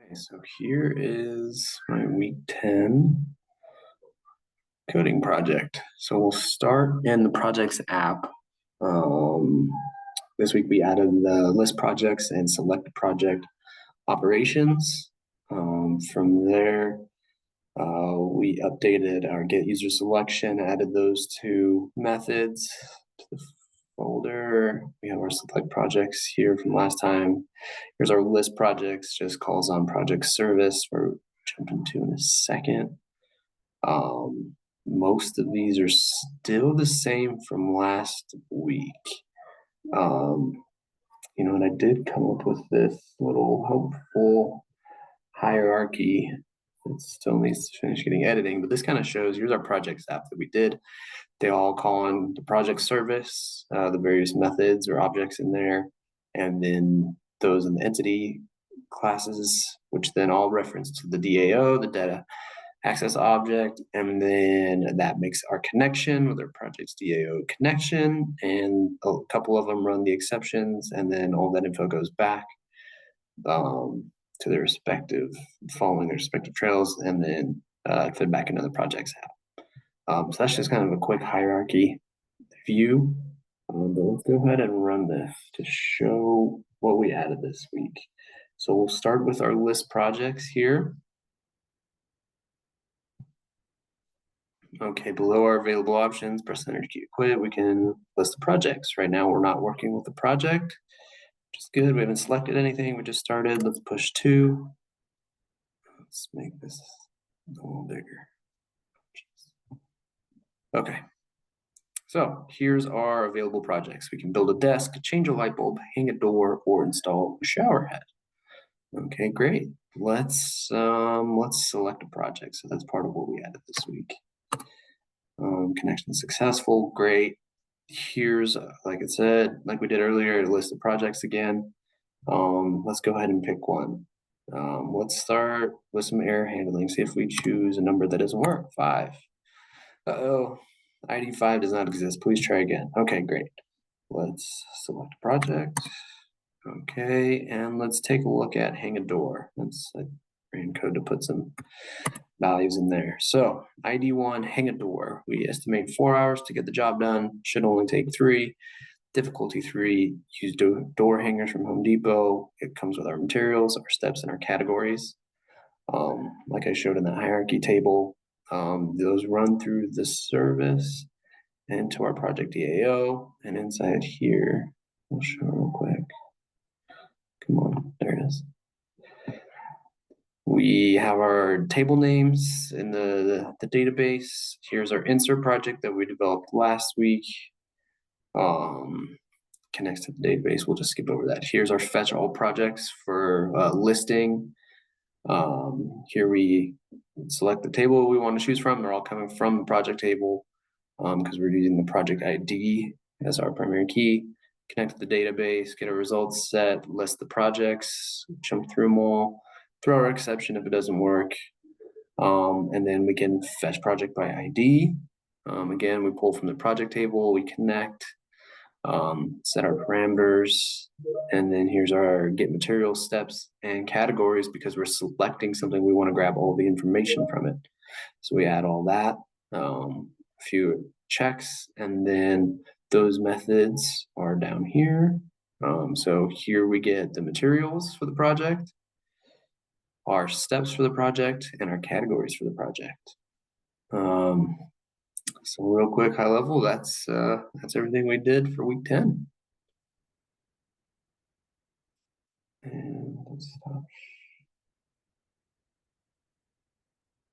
Okay, so here is my week 10 coding project. So we'll start in the projects app. This week we added the list projects and select project operations. From there, we updated our get user selection, added those two methods to the folder. We have our select projects here from last time. Here's our list projects, just calls on project service we're jumping to in a second. Most of these are still the same from last week. And I did come up with this little helpful hierarchy. It still needs to finish getting editing, but this kind of shows, here's our projects app that we did. They all call on the project service, the various methods or objects in there, and then those in the entity classes, which then all reference to the DAO, the data access object, and then that makes our connection with our project's DAO connection, and a couple of them run the exceptions, and then all that info goes back to their respective, following their respective trails, and then fed back into the projects app. So that's just kind of a quick hierarchy view. But let's go ahead and run this to show what we added this week. So we'll start with our list projects here. Okay, below our available options, press enter key to quit. We can list the projects. Right now, we're not working with the project, which is good. We haven't selected anything. We just started. Let's push 2. Let's make this a little bigger. Okay. So here's our available projects. We can build a desk, change a light bulb, hang a door, or install a shower head. Okay, great. Let's select a project. So that's part of what we added this week. Connection successful, great. Here's, like I said, like we did earlier, a list of projects again. Let's go ahead and pick one. Let's start with some error handling. See if we choose a number that doesn't work. 5. Uh-oh, ID 5 does not exist. Please try again. Okay, great. Let's select a project. Okay, and let's take a look at hang a door. I ran code to put some values in there. So ID 1, hang a door. We estimate 4 hours to get the job done. Should only take 3. Difficulty 3, use door hangers from Home Depot. It comes with our materials, our steps, and our categories. Like I showed in the hierarchy table, those run through the service and to our project DAO. And inside here, we'll show real quick. Come on, there it is. We have our table names in the database. Here's our insert project that we developed last week. Connects to the database. We'll just skip over that. Here's our fetch all projects for listing. Here we select the table we want to choose from. They're all coming from the project table because we're using the project ID as our primary key. Connect to the database, get a results set, list the projects, jump through them all. Throw our exception if it doesn't work. And then we can fetch project by ID. Again, we pull from the project table, we connect, set our parameters, and then here's our get material steps and categories because we're selecting something we want to grab all the information from it. So we add all that, a few checks, and then those methods are down here. So here we get the materials for the project, our steps for the project, and our categories for the project. So real quick, high level, that's everything we did for week 10. And let's stop